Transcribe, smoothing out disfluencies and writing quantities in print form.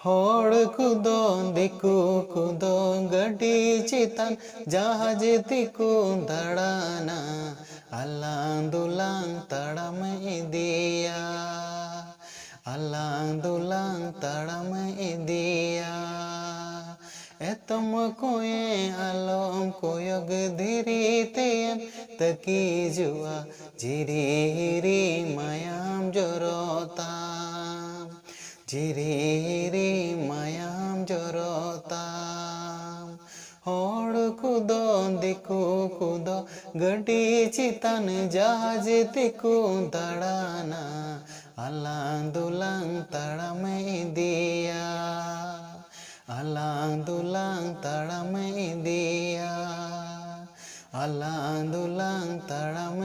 हड़ कुदो दिकु कुदो गड्डी चितान जहाज तिकु दड़ाना अलांग दुलांग तड़म इदिया अलांग दुलांग तड़म इदिया एतम कोए आलम कोयग धीरी तेम तकी जुआ झिरी हिरी मायाम जरोताम झिरी हिरी मायाम जरोताम हड़ कुदो दिकु कुदो गड्डी चितान जहाज तिकु दड़ाना अलांग दुलांग तड़म इदिया अलांग दुलांग तड़म इदिया अलांग दुलांग तड़म